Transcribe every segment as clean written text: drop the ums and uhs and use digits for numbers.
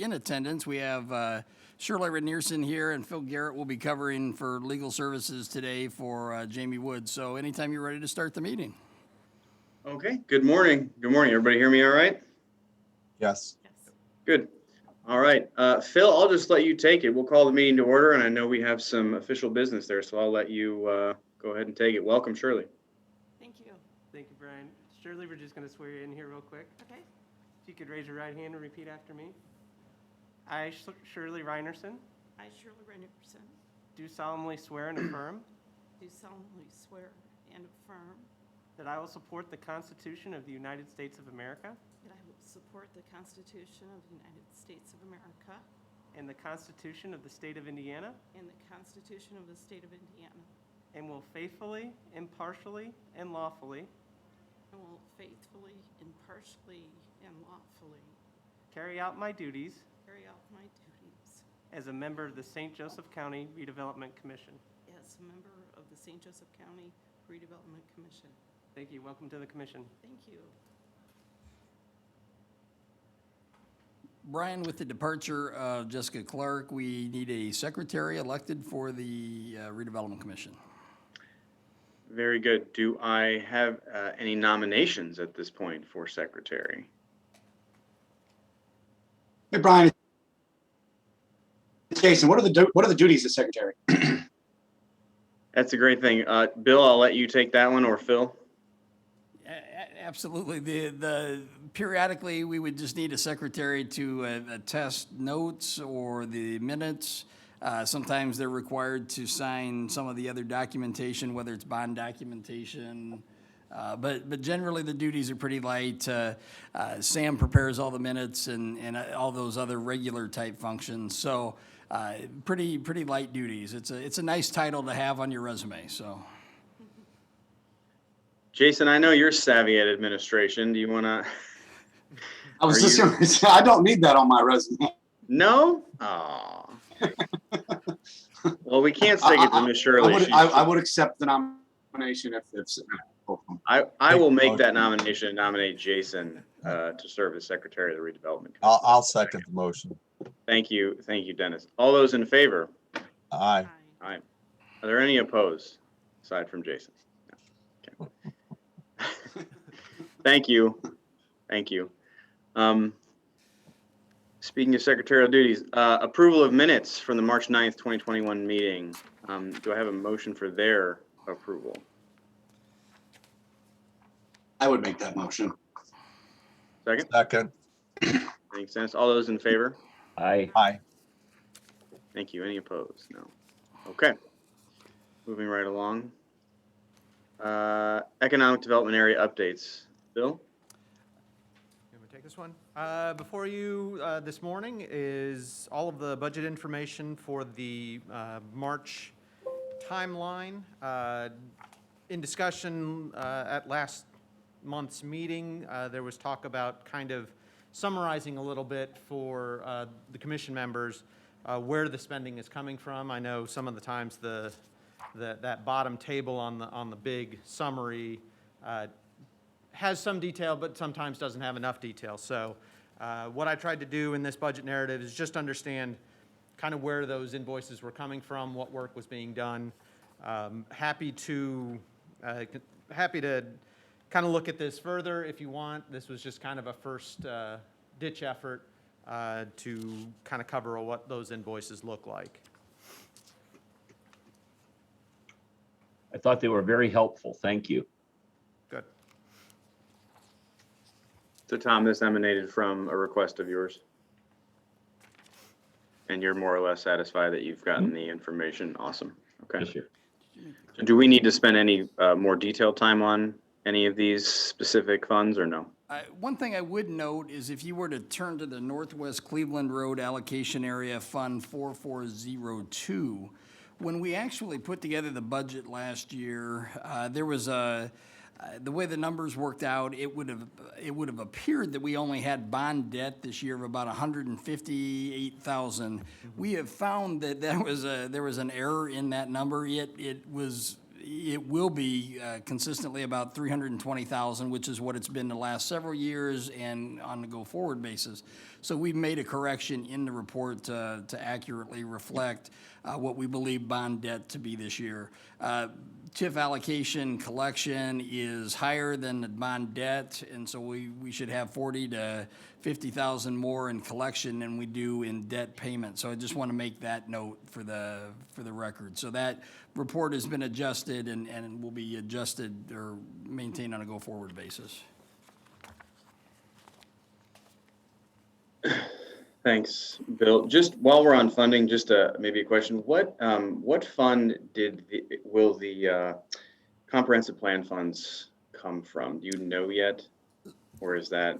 in attendance. We have Shirley Redneerson here, and Phil Garrett will be covering for legal services today for Jamie Woods. So anytime you're ready to start the meeting. Okay, good morning. Good morning. Everybody hear me all right? Yes. Good. All right. Phil, I'll just let you take it. We'll call the meeting to order, and I know we have some official business there, so I'll let you go ahead and take it. Welcome, Shirley. Thank you. Thank you, Brian. Shirley, we're just going to swear you in here real quick. Okay. If you could raise your right hand and repeat after me. I, Shirley Reinerson, I, Shirley Reinerson, do solemnly swear and affirm do solemnly swear and affirm that I will support the Constitution of the United States of America that I will support the Constitution of the United States of America and the Constitution of the State of Indiana, and the Constitution of the State of Indiana, and will faithfully, impartially, and lawfully and will faithfully, impartially, and lawfully carry out my duties carry out my duties as a member of the St. Joseph County Redevelopment Commission. as a member of the St. Joseph County Redevelopment Commission. Thank you. Welcome to the commission. Thank you. Brian, with the departure of Jessica Clark, we need a secretary elected for the Redevelopment Commission. Very good. Do I have any nominations at this point for secretary? Hey, Brian. It's Jason, what are the duties of secretary? That's a great thing. Bill, I'll let you take that one, or Phil. Absolutely. The periodically, we would just need a secretary to attest notes or the minutes. Sometimes they're required to sign some of the other documentation, whether it's bond documentation. But generally, the duties are pretty light. Sam prepares all the minutes and all those other regular type functions. So pretty light duties. It's a nice title to have on your resume. So. Jason, I know you're savvy at administration. Do you want to? I was just going to say, I don't need that on my resume. No? Oh. Well, we can't stick it to Miss Shirley. I would accept the nomination if I will make that nomination and nominate Jason to serve as Secretary of the Redevelopment Commission. I'll second the motion. Thank you, Dennis. All those in favor? Aye. Aye. Are there any opposed, aside from Jason? No. Okay. Thank you. Speaking of secretarial duties, approval of minutes from the March 9th, 2021 meeting. Do I have a motion for their approval? I would make that motion. Second? Second. Makes sense. All those in favor? Aye. Aye. Thank you. Any opposed? No. Okay. Moving right along. Economic development area updates. Bill? You want me to take this one? Before you this morning is all of the budget information for the March timeline. In discussion at last month's meeting, there was talk about kind of summarizing a little bit for the commission members where the spending is coming from. I know some of the times that bottom table on the big summary has some detail, but sometimes doesn't have enough detail. So what I tried to do in this budget narrative is just understand kind of where those invoices were coming from, what work was being done. Happy to kind of look at this further if you want. This was just kind of a first ditch effort to kind of cover what those invoices look like. I thought they were very helpful. Thank you. Good. So Tom, this emanated from a request of yours? And you're more or less satisfied that you've gotten the information? Awesome. Okay. Yes, sir. So do we need to spend any more detailed time on any of these specific funds or no? One thing I would note is if you were to turn to the Northwest Cleveland Road Allocation Area Fund 4402, when we actually put together the budget last year, there was the way the numbers worked out, it would have appeared that we only had bond debt this year of about $158,000. We have found that there was an error in that number. It it will be consistently about 320,000, which is what it's been the last several years and on a go-forward basis. So we've made a correction in the report to accurately reflect what we believe bond debt to be this year. TIF allocation collection is higher than the bond debt, and so we should have 40 to 50,000 more in collection than we do in debt payment. So I just want to make that note for the record. So that report has been adjusted and will be adjusted or maintained on a go-forward basis. Thanks, Bill. Just while we're on funding, just maybe a question. What fund will the comprehensive plan funds come from? Do you know yet? Or is that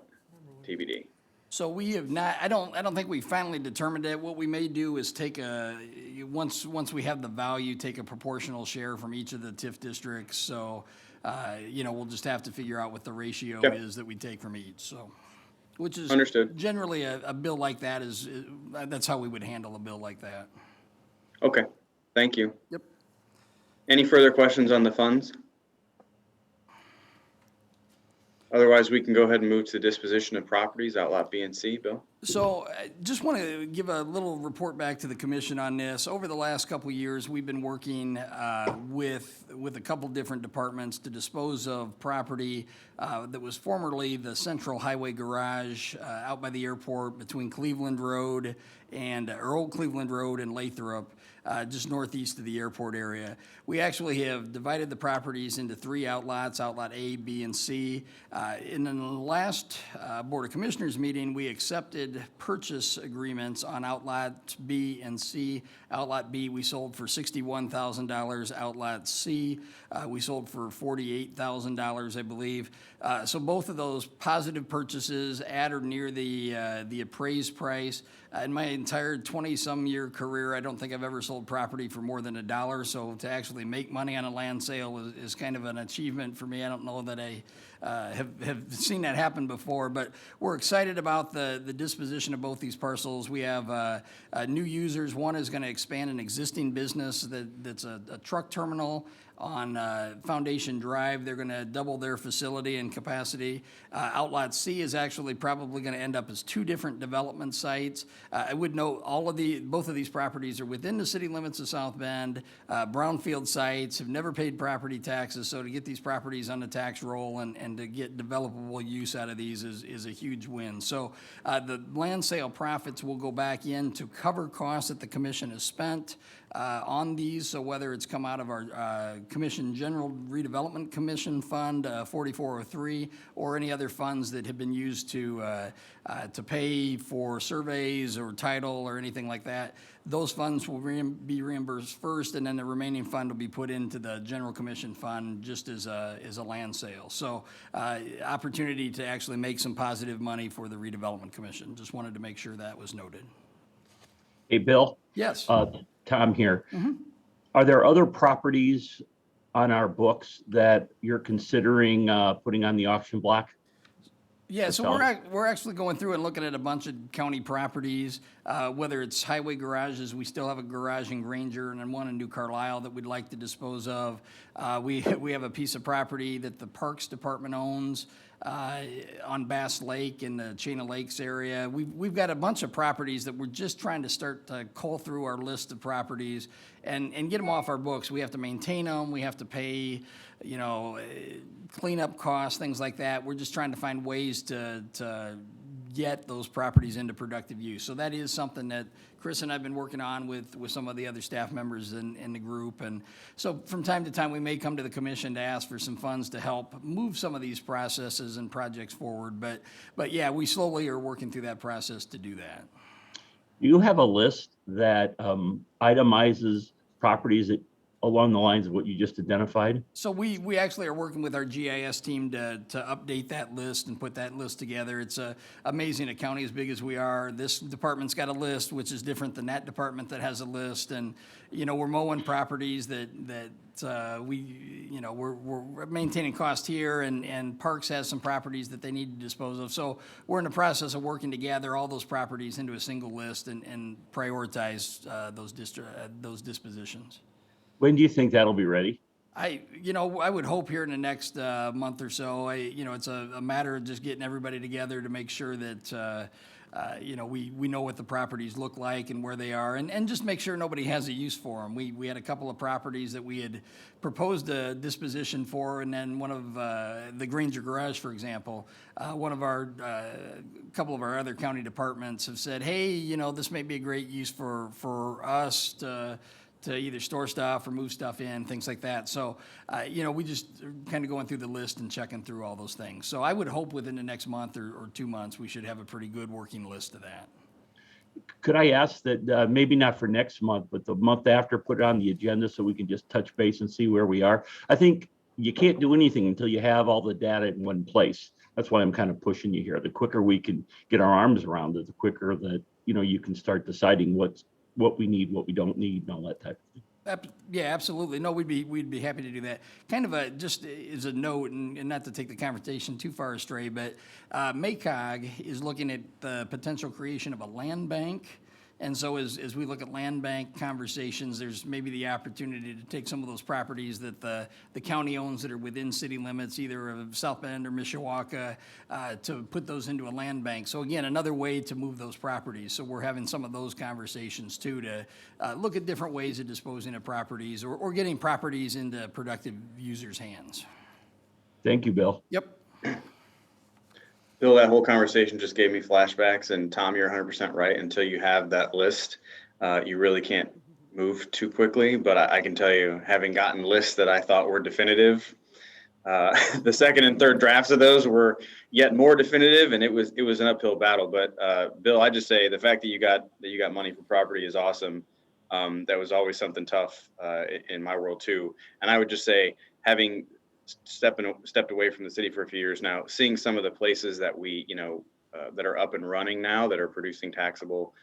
TBD? So we have not, I don't think we finally determined it. What we may do is take once we have the value, take a proportional share from each of the TIF districts. So, we'll just have to figure out what the ratio Yep. is that we take from each, so. Which is Understood. generally a bill like that that's how we would handle a bill like that. Okay, thank you. Yep. Any further questions on the funds? Otherwise, we can go ahead and move to the disposition of properties, outlot B and C. Bill? So I just want to give a little report back to the commission on this. Over the last couple of years, we've been working with a couple different departments to dispose of property that was formerly the Central Highway Garage out by the airport between Cleveland Road or Old Cleveland Road and Lathrop, just northeast of the airport area. We actually have divided the properties into 3 outlots, outlot A, B, and C. In the last Board of Commissioners meeting, we accepted purchase agreements on outlot B and C. Outlot B, we sold for $61,000. Outlot C, we sold for $48,000, I believe. So both of those positive purchases at or near the appraised price. In my entire 20-some year career, I don't think I've ever sold property for more than $1. So to actually make money on a land sale is kind of an achievement for me. I don't know that I have seen that happen before, but we're excited about the disposition of both these parcels. We have new users. One is going to expand an existing business that's a truck terminal on Foundation Drive. They're going to double their facility and capacity. Outlot C is actually probably going to end up as 2 different development sites. I would note both of these properties are within the city limits of South Bend, brownfield sites, have never paid property taxes, so to get these properties on the tax roll and to get developable use out of these is a huge win. So the land sale profits will go back in to cover costs that the commission has spent on these. So whether it's come out of our Commission General Redevelopment Commission Fund 4403 or any other funds that have been used to pay for surveys or title or anything like that, those funds will be reimbursed first, and then the remaining fund will be put into the General Commission Fund just as a land sale. So opportunity to actually make some positive money for the Redevelopment Commission. Just wanted to make sure that was noted. Hey, Bill, Yes. Tom here. Are there other properties on our books that you're considering putting on the auction block? Yeah, so we're actually going through and looking at a bunch of county properties, whether it's highway garages. We still have a garage in Granger and then one in New Carlisle that we'd like to dispose of. We have a piece of property that the Parks Department owns on Bass Lake in the Chain of Lakes area. We've got a bunch of properties that we're just trying to start to cull through our list of properties and get them off our books. We have to maintain them. We have to pay, cleanup costs, things like that. We're just trying to find ways to get those properties into productive use. So that is something that Chris and I have been working on with some of the other staff members in the group. And so from time to time, we may come to the commission to ask for some funds to help move some of these processes and projects forward. But yeah, we slowly are working through that process to do that. Do you have a list that itemizes properties that along the lines of what you just identified? So we actually are working with our GIS team to update that list and put that list together. It's amazing, a county as big as we are. This department's got a list, which is different than that department that has a list. And, we're mowing properties that we're maintaining cost here, and Parks has some properties that they need to dispose of. So we're in the process of working to gather all those properties into a single list and prioritize those dispositions. When do you think that'll be ready? I would hope here in the next month or so, it's a matter of just getting everybody together to make sure that, we know what the properties look like and where they are, and just make sure nobody has a use for them. We had a couple of properties that we had proposed a disposition for, and then one of the Granger Garage, for example, one of our, couple of our other county departments have said, hey, this may be a great use for us to either store stuff or move stuff in, things like that. So, we just kind of going through the list and checking through all those things. So I would hope within the next month or 2 months, we should have a pretty good working list of that. Could I ask that, maybe not for next month, but the month after, put it on the agenda so we can just touch base and see where we are? I think you can't do anything until you have all the data in one place. That's why I'm kind of pushing you here. The quicker we can get our arms around it, the quicker that, you can start deciding what we need, what we don't need, and all that type of thing. Yeah, absolutely. No, we'd be happy to do that. Kind of just as a note, and not to take the conversation too far astray, but MACOG is looking at the potential creation of a land bank. And so as we look at land bank conversations, there's maybe the opportunity to take some of those properties that the county owns that are within city limits, either of South Bend or Mishawaka, to put those into a land bank. So again, another way to move those properties. So we're having some of those conversations too, to look at different ways of disposing of properties or getting properties into productive users' hands. Thank you, Bill. Yep. Bill, that whole conversation just gave me flashbacks, and Tom, you're 100% right. Until you have that list, you really can't move too quickly. But I can tell you, having gotten lists that I thought were definitive, the second and third drafts of those were yet more definitive, and it was an uphill battle. But Bill, I just say the fact that you got money for property is awesome. That was always something tough in my world too. And I would just say, having stepped away from the city for a few years now, seeing some of the places that we, that are up and running now, that are producing taxable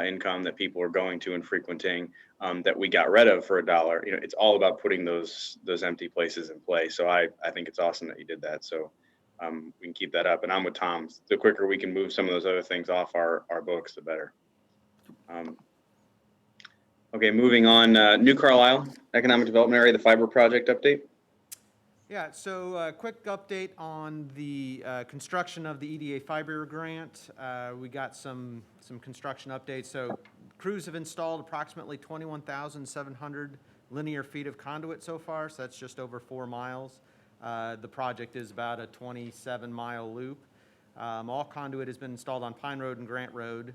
income that people are going to and frequenting, that we got rid of for $1. It's all about putting those empty places in place. So I think it's awesome that you did that. So we can keep that up. And I'm with Tom. The quicker we can move some of those other things off our books, the better. Okay, moving on. New Carlisle Economic Development Area, the fiber project update. Yeah, so quick update on the construction of the EDA fiber grant. We got some construction updates. So crews have installed approximately 21,700 linear feet of conduit so far, so that's just over 4 miles. The project is about a 27-mile loop. All conduit has been installed on Pine Road and Grant Road.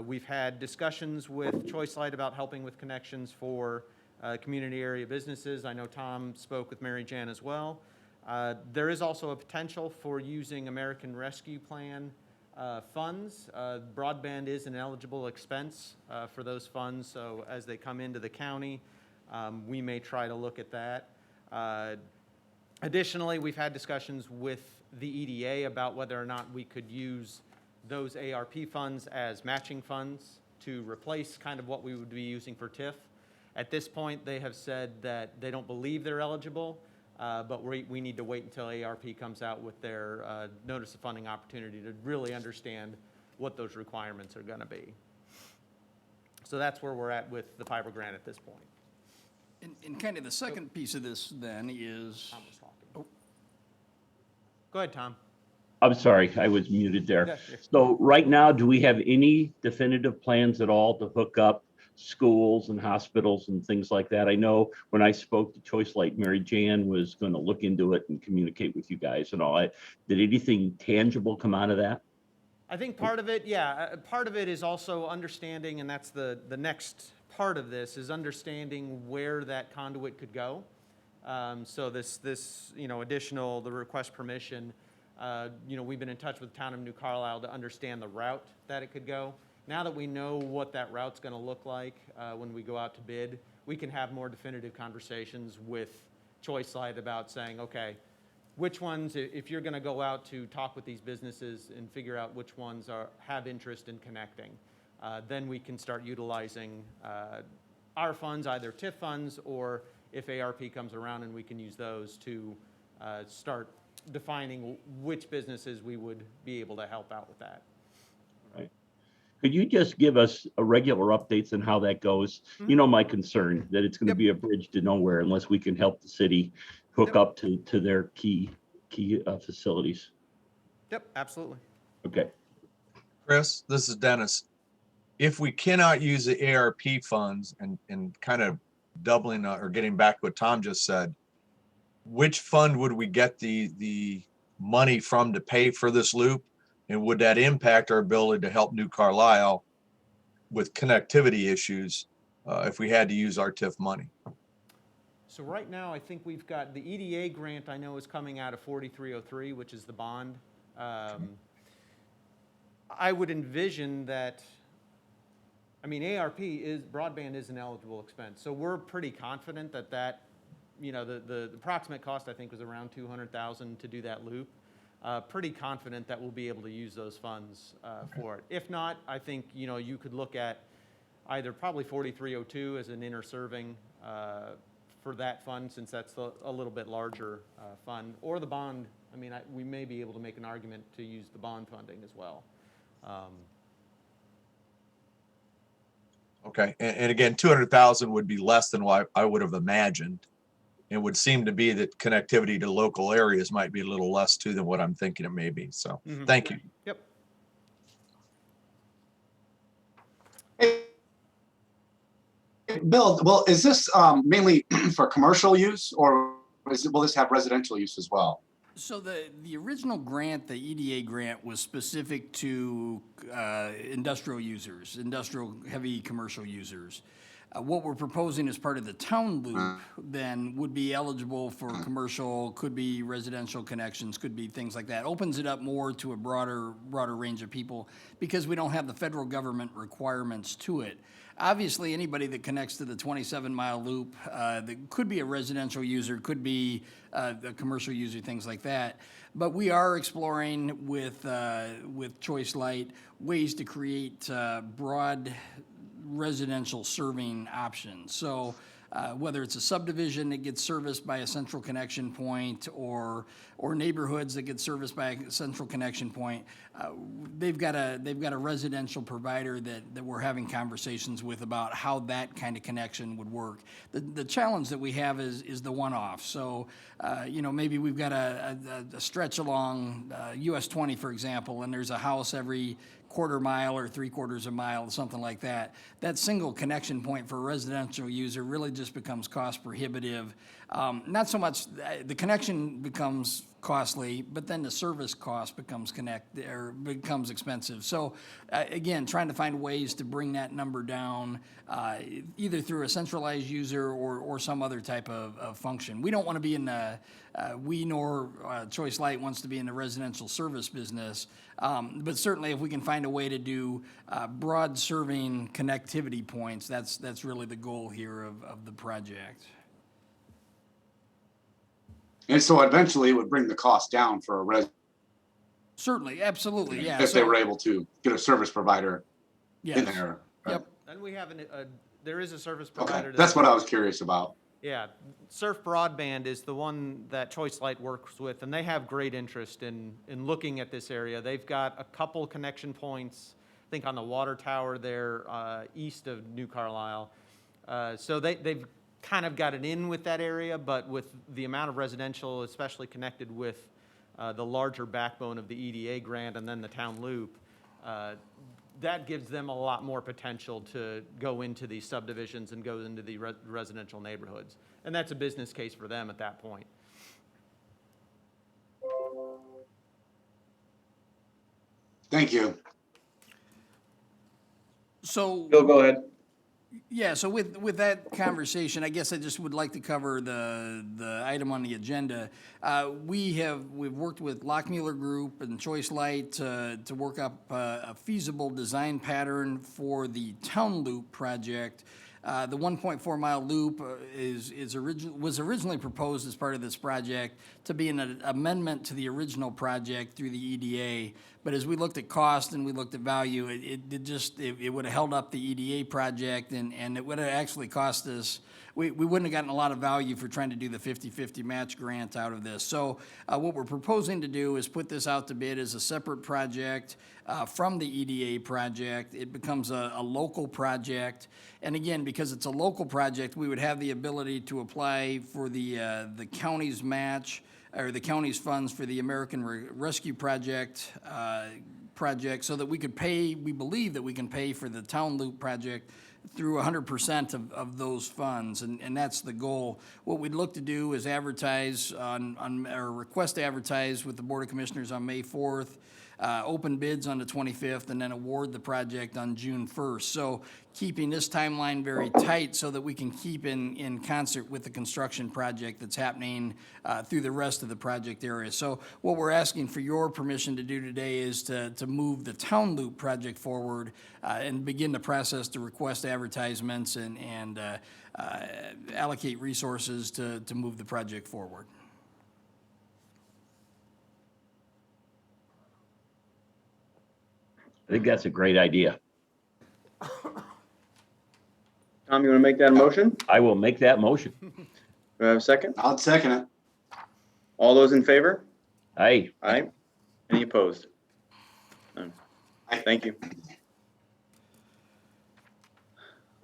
We've had discussions with Choice Light about helping with connections for community area businesses. I know Tom spoke with Mary Jan as well. There is also a potential for using American Rescue Plan funds. Broadband is an eligible expense for those funds, so as they come into the county, we may try to look at that. Additionally, we've had discussions with the EDA about whether or not we could use those ARP funds as matching funds to replace kind of what we would be using for TIF. At this point, they have said that they don't believe they're eligible, but we need to wait until ARP comes out with their notice of funding opportunity to really understand what those requirements are going to be. So that's where we're at with the fiber grant at this point. And kind of the second piece of this then is. Tom was talking. Oh. Go ahead, Tom. I'm sorry, I was muted there. Yeah, sure. So right now, do we have any definitive plans at all to hook up schools and hospitals and things like that? I know when I spoke to Choice Light, Mary Jan was going to look into it and communicate with you guys and all that. Did anything tangible come out of that? I think part of it, yeah, part of it is also understanding, and that's the next part of this, is understanding where that conduit could go. So this additional, the request permission, we've been in touch with the town of New Carlisle to understand the route that it could go. Now that we know what that route's going to look like when we go out to bid, we can have more definitive conversations with Choice Light about saying, okay, which ones, if you're going to go out to talk with these businesses and figure out which ones have interest in connecting, then we can start utilizing our funds, either TIF funds, or if ARP comes around, and we can use those to start defining which businesses we would be able to help out with that. Right. Could you just give us a regular updates on how that goes? You know, my concern that it's going to Yep. be a bridge to nowhere unless we can help the city hook Yep. up to their key facilities. Yep, absolutely. Okay. Chris, this is Dennis. If we cannot use the ARP funds and kind of doubling or getting back to what Tom just said, which fund would we get the money from to pay for this loop? And would that impact our ability to help New Carlisle with connectivity issues if we had to use our TIF money? So right now, I think we've got the EDA grant I know is coming out of 4303, which is the bond. I would envision that, I mean, broadband is an eligible expense. So we're pretty confident that, you know, the approximate cost I think was around 200,000 to do that loop. Pretty confident that we'll be able to use those funds for it. If not, I think, you know, you could look at either probably 4302 as an inner serving for that fund, since that's a little bit larger fund, or the bond. I mean, we may be able to make an argument to use the bond funding as well. Okay, and again, 200,000 would be less than what I would have imagined. It would seem to be that connectivity to local areas might be a little less too than what I'm thinking it may be. So, thank you. Yep. Hey, Bill, well, is this mainly for commercial use, or will this have residential use as well? So the original grant, the EDA grant, was specific to industrial users, industrial heavy commercial users. What we're proposing as part of the town loop then would be eligible for commercial, could be residential connections, could be things like that. Opens it up more to a broader range of people because we don't have the federal government requirements to it. Obviously, anybody that connects to the 27-mile loop, that could be a residential user, could be a commercial user, things like that. But we are exploring with Choice Light ways to create broad residential serving options. So whether it's a subdivision that gets serviced by a central connection point or neighborhoods that get serviced by a central connection point, they've got a residential provider that we're having conversations with about how that kind of connection would work. The challenge that we have is the one-off. So you know, maybe we've got a stretch along US 20, for example, and there's a house every quarter mile or 3/4 a mile, something like that. That single connection point for a residential user really just becomes cost prohibitive. Not so much the connection becomes costly, but then the service cost becomes expensive. So again, trying to find ways to bring that number down, either through a centralized user or some other type of function. We don't want to be in the we nor Choice Light wants to be in the residential service business, but certainly if we can find a way to do broad serving connectivity points, that's really the goal here of the project. And so eventually it would bring the cost down for a resident Certainly, absolutely, yeah. if they were able to get a service provider in Yes. there. Yep. And we have there is a service Okay, provider. that's what I was curious about. Yeah, Surf Broadband is the one that Choice Light works with, and they have great interest in looking at this area. They've got a couple connection points, I think on the water tower there, east of New Carlisle. So they've kind of got it in with that area, but with the amount of residential, especially connected with the larger backbone of the EDA grant and then the town loop, that gives them a lot more potential to go into these subdivisions and go into the residential neighborhoods. And that's a business case for them at that point. Thank you. So Bill, go ahead. yeah, so with that conversation, I guess I just would like to cover the item on the agenda. We've worked with Lockmuller Group and Choice Light to work up a feasible design pattern for the town loop project. The 1.4 mile loop was originally proposed as part of this project to be an amendment to the original project through the EDA, But as we looked at cost and we looked at value, it would have held up the EDA project, and it would have actually cost us, we wouldn't have gotten a lot of value for trying to do the 50-50 match grant out of this. So what we're proposing to do is put this out to bid as a separate project from the EDA project. It becomes a local project. And again, because it's a local project, we would have the ability to apply for the county's match, or the county's funds for the American Rescue Project, so that we could pay, we believe that we can pay for the Town Loop project through 100% of those funds, and that's the goal. What we'd look to do is advertise or request to advertise with the Board of Commissioners on May 4th, open bids on the 25th, and then award the project on June 1st. So keeping this timeline very tight so that we can keep in concert with the construction project that's happening through the rest of the project area. So what we're asking for your permission to do today is to move the Town Loop project forward and begin the process to request advertisements and allocate resources to move the project forward. I think that's a great idea. Tom, you want to make that a motion? I will make that motion. Do I have a second? I'll second it. All those in favor? Aye. Aye. Any opposed? None. Thank you.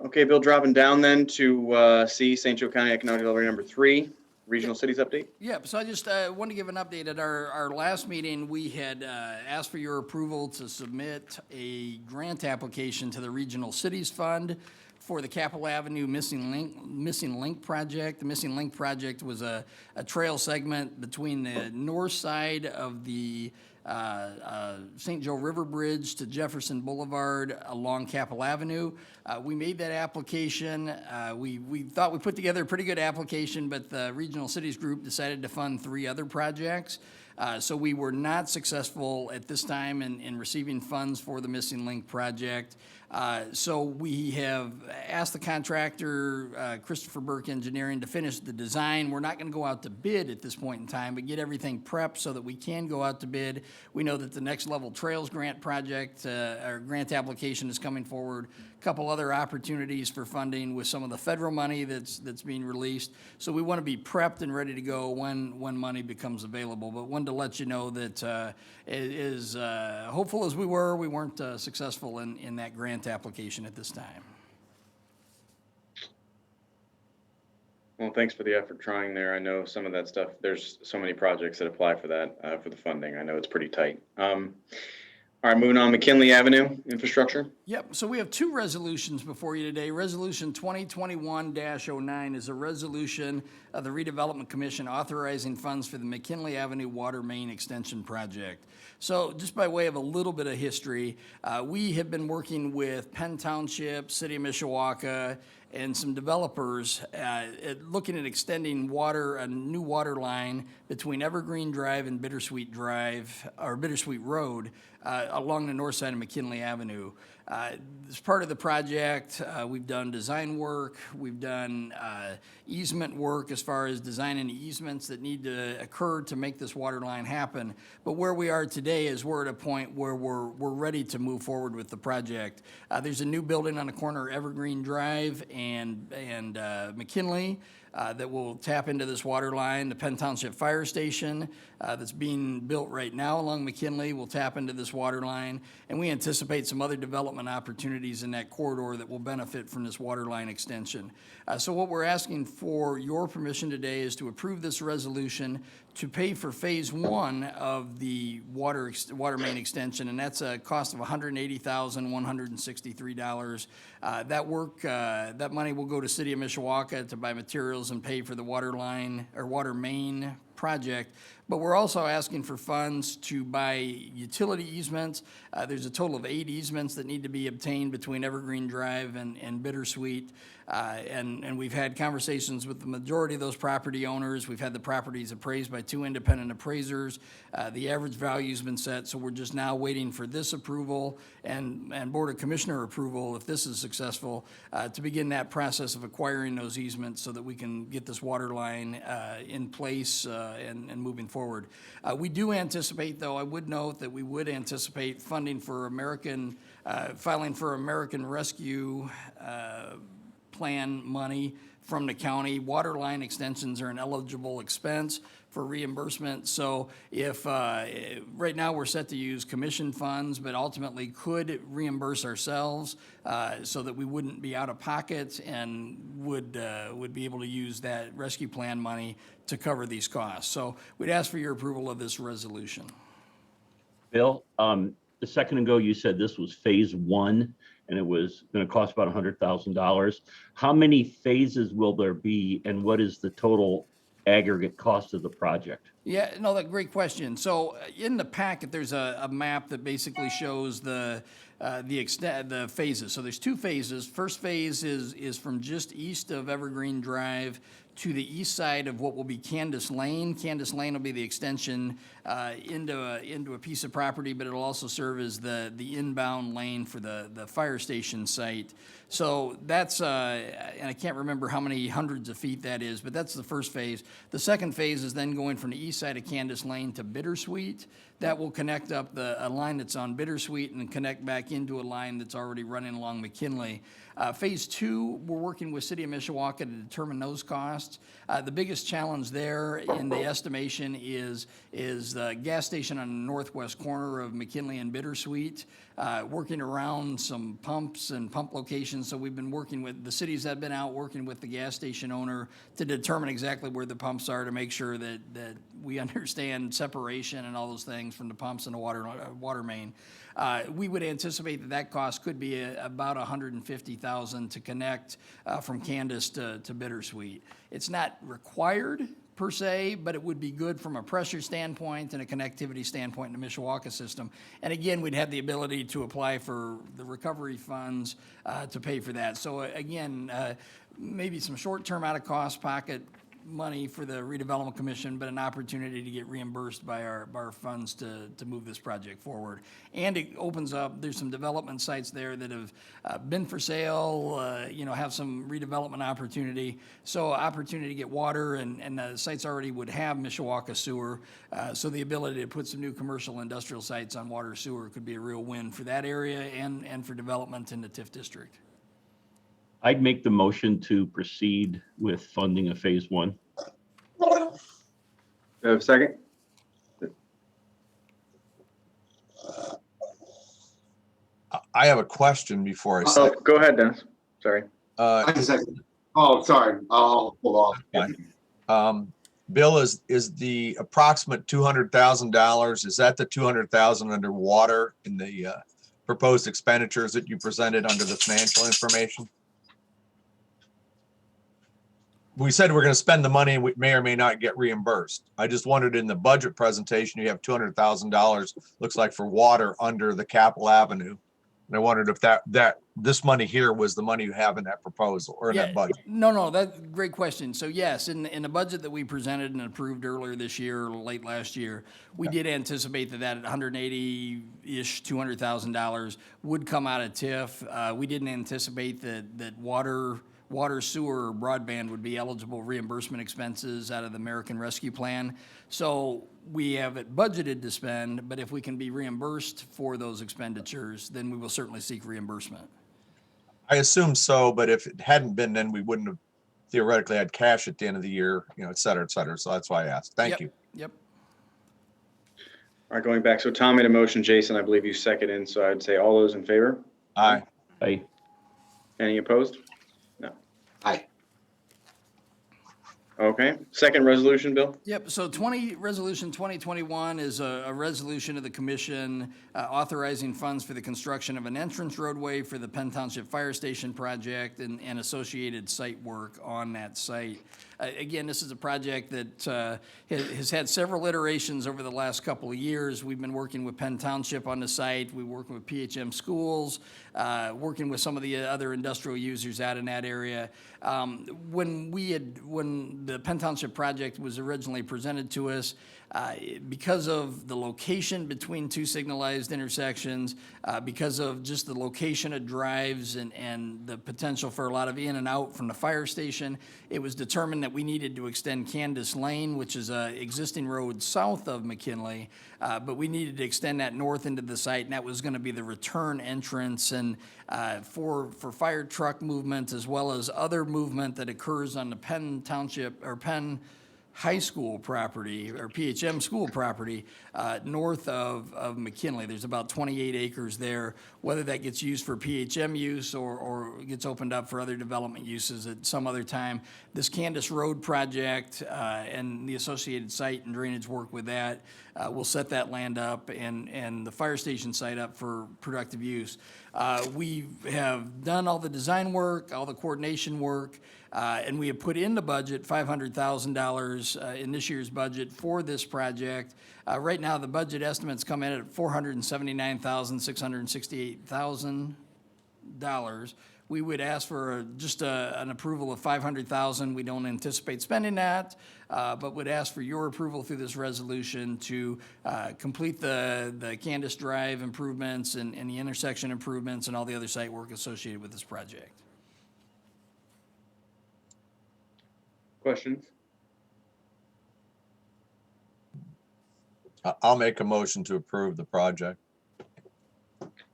Okay, Bill, dropping down then to C, St. Joe County Economic Development number 3, Regional Cities Update. Yeah, so I just want to give an update. At our last meeting, we had asked for your approval to submit a grant application to the Regional Cities Fund for the Capitol Avenue Missing Link project. The Missing Link project was a trail segment between the north side of the St. Joe River Bridge to Jefferson Boulevard along Capitol Avenue. We made that application. We thought we put together a pretty good application, but the Regional Cities Group decided to fund 3 other projects. So we were not successful at this time in receiving funds for the Missing Link project. So we have asked the contractor, Christopher Burke Engineering, to finish the design. We're not going to go out to bid at this point in time, but get everything prepped so that we can go out to bid. We know that the Next Level Trails grant project, or grant application is coming forward. A couple other opportunities for funding with some of the federal money that's being released. So we want to be prepped and ready to go when money becomes available. But wanted to let you know that as hopeful as we weren't successful in that grant application at this time. Well, thanks for the effort trying there. I know some of that stuff, there's so many projects that apply for that, for the funding. I know it's pretty tight. All right, moving on, McKinley Avenue infrastructure. Yep, so we have 2 resolutions before you today. Resolution 2021-09 is a resolution of the Redevelopment Commission authorizing funds for the McKinley Avenue Water Main Extension Project. So just by way of a little bit of history, we have been working with Penn Township, City of Mishawaka, and some developers looking at extending a new water line between Evergreen Drive and Bittersweet Road along the north side of McKinley Avenue. As part of the project, we've done design work, we've done easement work as far as designing easements that need to occur to make this water line happen. But where we are today is we're at a point where we're ready to move forward with the project. There's a new building on the corner of Evergreen Drive and McKinley that will tap into this water line. The Penn Township Fire Station that's being built right now along McKinley will tap into this water line. And we anticipate some other development opportunities in that corridor that will benefit from this water line extension. So what we're asking for your permission today is to approve this resolution to pay for phase 1 of the water main extension, and that's a cost of $180,163. That money will go to City of Mishawaka to buy materials and pay for the water line or water main project. But we're also asking for funds to buy utility easements. There's a total of 8 easements that need to be obtained between Evergreen Drive and Bittersweet. And we've had conversations with the majority of those property owners. We've had the properties appraised by 2 independent appraisers. The average value's been set, so we're just now waiting for this approval and Board of Commissioner approval, if this is successful, to begin that process of acquiring those easements so that we can get this water line in place and moving forward. We do anticipate, though, I would note that we would anticipate funding for filing for American Rescue Plan money from the county. Water line extensions are an eligible expense for reimbursement. So if, right now, we're set to use commission funds, but ultimately could reimburse ourselves so that we wouldn't be out of pocket and would be able to use that rescue plan money to cover these costs. So we'd ask for your approval of this resolution. Bill, a second ago, you said this was phase one and it was going to cost about $100,000. How many phases will there be and what is the total aggregate cost of the project? Yeah, no, that great question. So in the packet, there's a map that basically shows the phases. So there's two phases. First phase is from just east of Evergreen Drive to the east side of what will be Candace Lane. Candace Lane will be the extension into a piece of property, but it'll also serve as the inbound lane for the fire station site. So that's, and I can't remember how many hundreds of feet that is, but that's the first phase. The second phase is then going from the east side of Candace Lane to Bittersweet. That will connect up a line that's on Bittersweet and connect back into a line that's already running along Mckinley. Phase two, we're working with City of Mishawaka to determine those costs. The biggest challenge there in the estimation is the gas station on the northwest corner of McKinley and Bittersweet, working around some pumps and pump locations. So we've been working with, the cities have been out working with the gas station owner to determine exactly where the pumps are to make sure that we understand separation and all those things from the pumps and the water main. We would anticipate that cost could be about $150,000 to connect from Candace to Bittersweet. It's not required per se, but it would be good from a pressure standpoint and a connectivity standpoint in the Mishawaka system. And again, we'd have the ability to apply for the recovery funds to pay for that. So again, maybe some short-term out-of-cost pocket money for the redevelopment commission, but an opportunity to get reimbursed by our funds to move this project forward. And it opens up, there's some development sites there that have been for sale, have some redevelopment opportunity. So opportunity to get water and the sites already would have Mishawaka sewer. So the ability to put some new commercial industrial sites on water sewer could be a real win for that area and for development in the TIF district. I'd make the motion to proceed with funding of phase one. Second? I have a question before I Oh, say. go ahead, Dennis. Sorry. I can second. Oh, sorry. I'll hold off. Bill, is the approximate $200,000, is that the $200,000 under water in the proposed expenditures that you presented under the financial information? We said we're going to spend the money and we may or may not get reimbursed. I just wondered in the budget presentation, you have $200,000, looks like for water under the Capitol Avenue. And I wondered if this money here was the money you have in that proposal or in that budget. No, that's a great question. So yes, in the budget that we presented and approved earlier this year, or late last year, we did anticipate that $180-ish, $200,000 would come out of TIF. We didn't anticipate that water, sewer, or broadband would be eligible reimbursement expenses out of the American Rescue Plan. So we have it budgeted to spend, but if we can be reimbursed for those expenditures, then we will certainly seek reimbursement. I assume so, but if it hadn't been, then we wouldn't have theoretically had cash at the end of the year, et cetera, et cetera. So that's why I asked. Thank you. Yep. All right, going back. So Tom made a motion, Jason, I believe you seconded. So I'd say all those in favor? Aye. Aye. Any opposed? No. Aye. Okay. Second resolution, Bill? Yep, so Resolution 2021 is a resolution of the commission authorizing funds for the construction of an entrance roadway for the Penn Township Fire Station project and associated site work on that site. Again, this is a project that has had several iterations over the last couple of years. We've been working with Penn Township on the site. We're working with PHM schools, working with some of the other industrial users out in that area. When the Penn Township project was originally presented to us, because of the location between two signalized intersections, because of just the location of drives and the potential for a lot of in and out from the fire station, it was determined that that we needed to extend Candace Lane, which is a existing road south of McKinley, but we needed to extend that north into the site, and that was going to be the return entrance. And for fire truck movement, as well as other movement that occurs on the Penn Township, or Penn High School property, or PHM school property, north of McKinley. There's about 28 acres there. Whether that gets used for PHM use or gets opened up for other development uses at some other time. This Candace Road project and the associated site and drainage work with that will set that land up and the fire station site up for productive use. We have done all the design work, all the coordination work, and we have put in the budget $500,000 in this year's budget for this project. Right now, the budget estimates come in at $479,668,000. We would ask for just an approval of $500,000. We don't anticipate spending that, but would ask for your approval through this resolution to complete the Candace Drive improvements and the intersection improvements and all the other site work associated with this project. Questions? I'll make a motion to approve the project.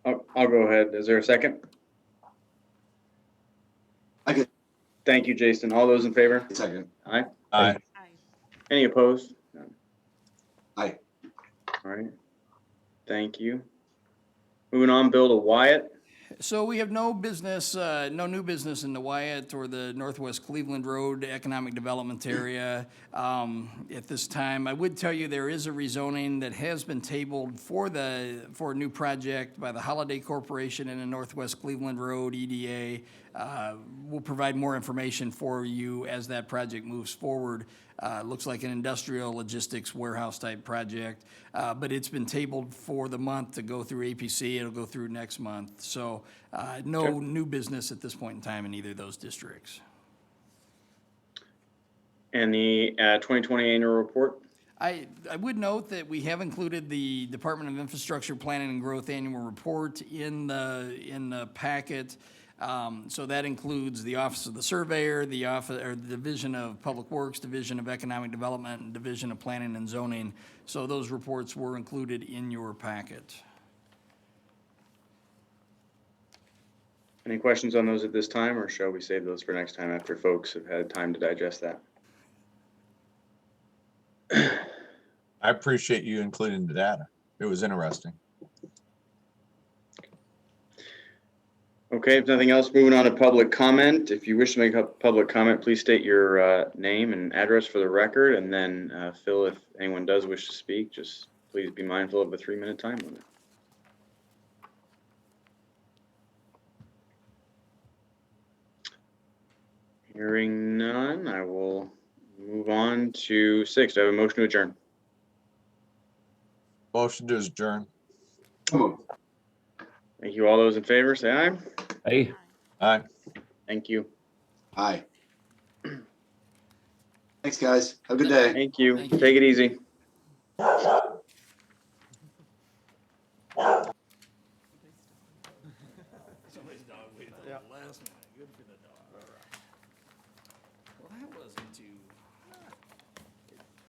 I'll go ahead. Is there a second? I could Thank you, Jason. All those in favor? second. Aye. Aye. Aye. Any opposed? None. Aye. All right. Thank you. Moving on, Bill to Wyatt. So we have no business, no new business in the Wyatt or the Northwest Cleveland Road Economic Development Area at this time. I would tell you there is a rezoning that has been tabled for a new project by the Holiday Corporation in the Northwest Cleveland Road EDA. We'll provide more information for you as that project moves forward. Looks like an industrial logistics warehouse type project, but it's been tabled for the month to go through APC. It'll go through next month. So no Okay. new business at this point in time in either of those districts. And the 2020 annual report. I would note that we have included the Department of Infrastructure Planning and Growth Annual Report in the packet. So that includes the Office of the Surveyor, the Division of Public Works, Division of Economic Development, and Division of Planning and Zoning. So those reports were included in your packet. Any questions on those at this time, or shall we save those for next time after folks have had time to digest that? I appreciate you including the data. It was interesting. Okay, if nothing else, moving on to public comment. If you wish to make a public comment, please state your name and address for the record. And then Phil, if anyone does wish to speak, just please be mindful of the 3-minute time limit. Hearing none, I will move on to 6. Do I have a motion to adjourn? Motion to adjourn. So moved. Thank you. All those in favor, say aye. Hey. Aye. Thank you. Aye. Thanks, guys. Have a good day. Thank you. Thank you. Take it easy. Somebody's dog waited till the last minute. Good for the dog.